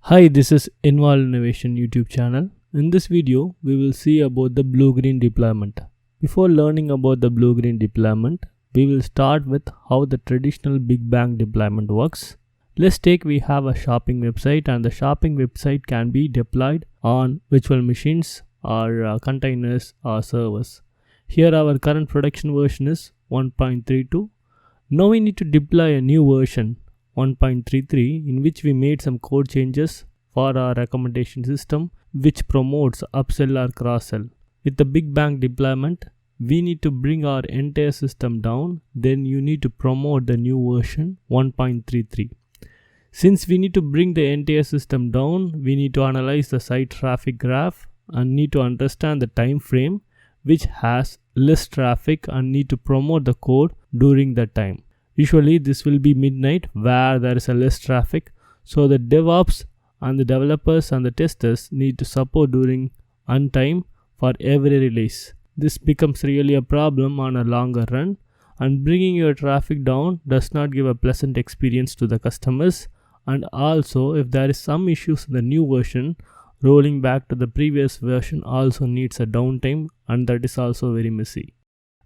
Hi, this is Involve Innovation YouTube channel. In this video, we will see about the blue-green deployment. Before learning about the blue-green deployment, we will start with how the traditional Big Bang deployment works. Let's take we have a shopping website, and the shopping website can be deployed on virtual machines or containers or servers. Here our current production version is 1.32. Now we need to deploy a new version 1.33 in which we made some code changes for our recommendation system which promotes upsell or cross-sell. With the Big Bang deployment, we need to bring our entire system down, then you need to promote the new version 1.33. Since we need to bring the entire system down, we need to analyze the site traffic graph and need to understand the time frame which has less traffic and need to promote the code during that time. Usually this will be midnight where there is a less traffic, so the DevOps and the developers and the testers need to support during untime for every release. This becomes really a problem on a longer run, and bringing your traffic down does not give a pleasant experience to the customers, and also if there is some issues in the new version, rolling back to the previous version also needs a downtime, and that is also very messy.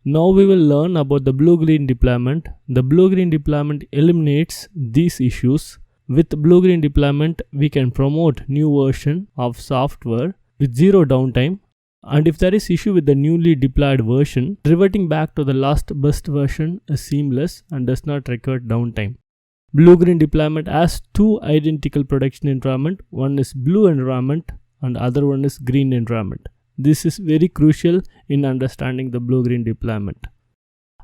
Now we will learn about the blue-green deployment. The blue-green deployment eliminates these issues. With blue-green deployment, we can promote new version of software with zero downtime. And if there is issue with the newly deployed version, reverting back to the last best version is seamless and does not require downtime. Blue-green deployment has two identical production environment. One is blue environment and other one is green environment. This is very crucial in understanding the blue-green deployment.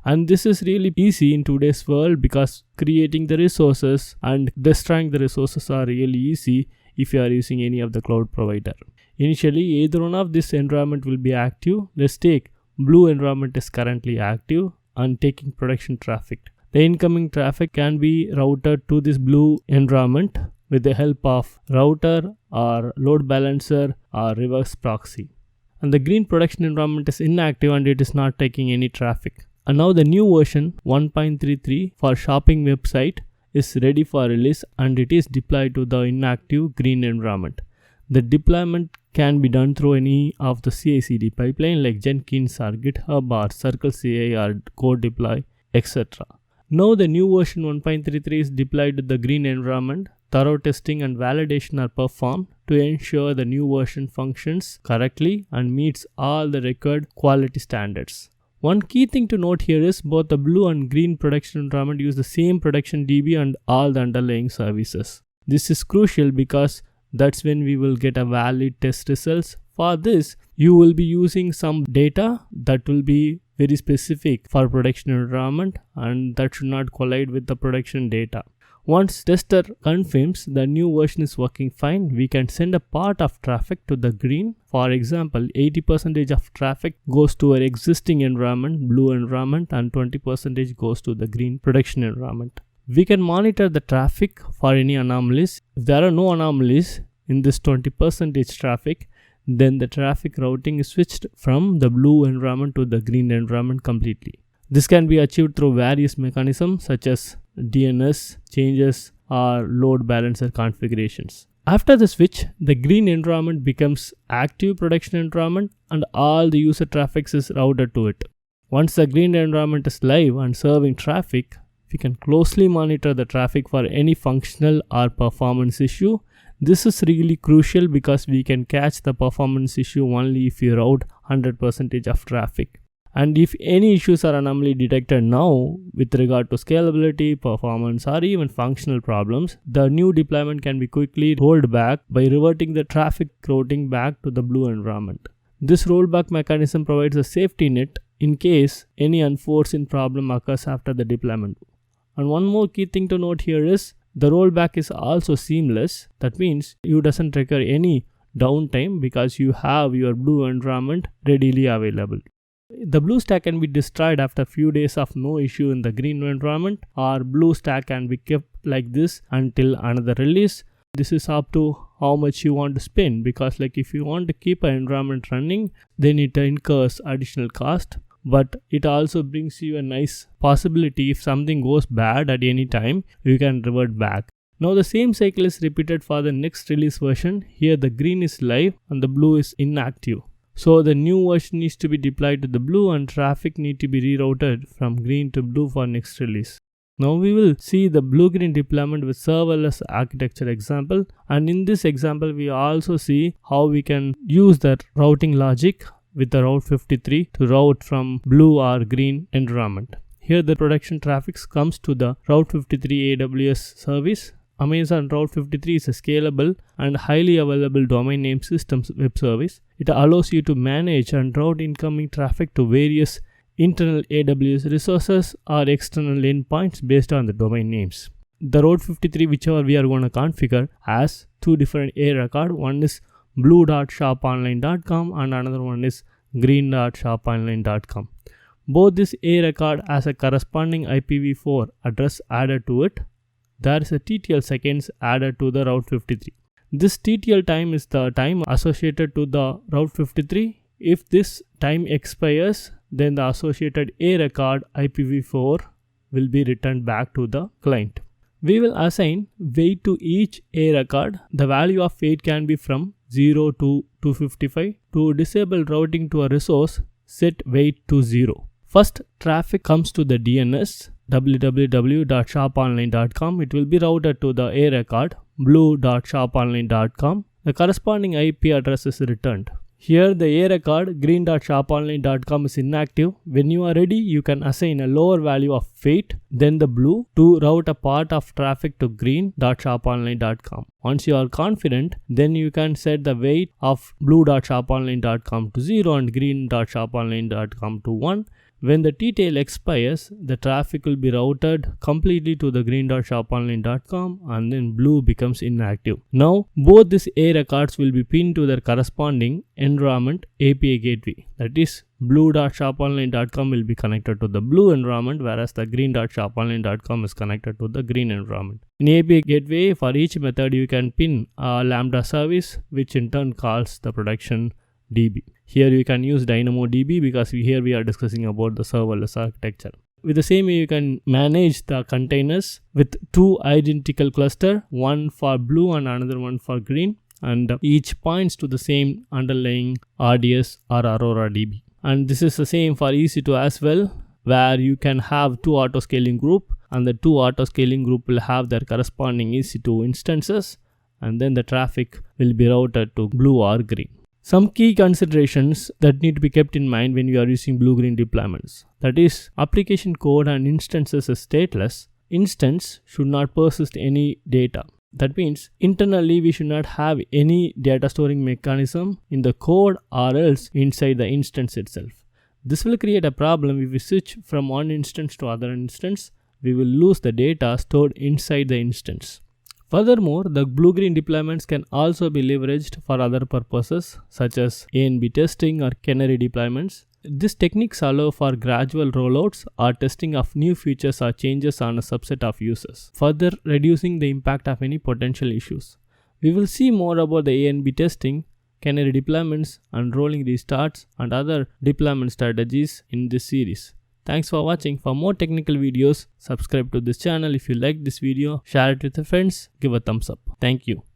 And this is really easy in today's world because creating the resources and destroying the resources are really easy if you are using any of the cloud provider. Initially, either one of this environment will be active. Let's take blue environment is currently active and taking production traffic. The incoming traffic can be routed to this blue environment with the help of router or load balancer or reverse proxy. And the green production environment is inactive and it is not taking any traffic. And now the new version 1.33 for shopping website is ready for release and it is deployed to the inactive green environment. The deployment can be done through any of the CI/CD pipeline like Jenkins or GitHub or Circle CI or Code Deploy, etc. Now the new version 1.33 is deployed to the green environment. Thorough testing and validation are performed to ensure the new version functions correctly and meets all the required quality standards. One key thing to note here is both the blue and green production environment use the same production DB and all the underlying services. This is crucial because that's when we will get a valid test results. For this, you will be using some data that will be very specific for production environment and that should not collide with the production data. Once tester confirms the new version is working fine, we can send a part of traffic to the green. For example, 80% of traffic goes to our existing environment, blue environment, and 20% goes to the green production environment. We can monitor the traffic for any anomalies. If there are no anomalies in this 20% traffic, then the traffic routing is switched from the blue environment to the green environment completely. This can be achieved through various mechanisms such as DNS changes or load balancer configurations. After the switch, the green environment becomes active production environment and all the user traffic is routed to it. Once the green environment is live and serving traffic, we can closely monitor the traffic for any functional or performance issue. This is really crucial because we can catch the performance issue only if you route 100% of traffic. And if any issues are anomaly detected now with regard to scalability, performance or even functional problems, the new deployment can be quickly rolled back by reverting the traffic routing back to the blue environment. This rollback mechanism provides a safety net in case any unforeseen problem occurs after the deployment. And one more key thing to note here is the rollback is also seamless. That means you doesn't require any downtime because you have your blue environment readily available. The blue stack can be destroyed after a few days of no issue in the green environment, or blue stack can be kept like this until another release. This is up to how much you want to spend because if you want to keep an environment running, then it incurs additional cost. But it also brings you a nice possibility if something goes bad at any time, you can revert back. Now the same cycle is repeated for the next release version. Here the green is live and the blue is inactive. So the new version needs to be deployed to the blue and traffic need to be rerouted from green to blue for next release. Now we will see the blue-green deployment with serverless architecture example, and in this example we also see how we can use that routing logic with the Route 53 to route from blue or green environment. Here the production traffic comes to the Route 53 AWS service. Amazon Route 53 is a scalable and highly available domain name systems web service. It allows you to manage and route incoming traffic to various internal AWS resources or external endpoints based on the domain names. The Route 53, whichever we are going to configure, has two different A record. One is blue.shoponline.com and another one is green.shoponline.com. Both this A record has a corresponding IPv4 address added to it. There is a TTL seconds added to the Route 53. This TTL time is the time associated to the Route 53. If this time expires, then the associated A record IPv4 will be returned back to the client. We will assign weight to each A record. The value of weight can be from 0 to 255. To disable routing to a resource, set weight to 0. First, traffic comes to the DNS www.shoponline.com. It will be routed to the A record blue.shoponline.com. The corresponding IP address is returned. Here the A record green.shoponline.com is inactive. When you are ready, you can assign a lower value of weight than the blue to route a part of traffic to green.shoponline.com. Once you are confident, then you can set the weight of blue.shoponline.com to 0 and green.shoponline.com to 1. When the TTL expires, the traffic will be routed completely to the green.shoponline.com and then blue becomes inactive. Now, both these A records will be pinned to their corresponding environment API gateway. That is, blue.shoponline.com will be connected to the blue environment, whereas the green.shoponline.com is connected to the green environment. In API gateway, for each method, you can pin a Lambda service, which in turn calls the production DB. Here you can use DynamoDB because here we are discussing about the serverless architecture. With the same way, you can manage the containers with two identical clusters, one for blue and another one for green, and each points to the same underlying RDS or Aurora DB. And this is the same for EC2 as well, where you can have two auto-scaling group, and the two auto-scaling group will have their corresponding EC2 instances, and then the traffic will be routed to blue or green. Some key considerations that need to be kept in mind when you are using blue-green deployments. That is, application code and instances is stateless. Instance should not persist any data. That means internally we should not have any data storing mechanism in the code or else inside the instance itself. This will create a problem if we switch from one instance to other instance. We will lose the data stored inside the instance. Furthermore, the blue-green deployments can also be leveraged for other purposes such as A/B testing or canary deployments. These techniques allow for gradual rollouts or testing of new features or changes on a subset of users, further reducing the impact of any potential issues. We will see more about the A/B testing, canary deployments, and rolling restarts and other deployment strategies in this series. Thanks for watching. For more technical videos, subscribe to this channel. If you like this video, share it with your friends, give a thumbs up. Thank you.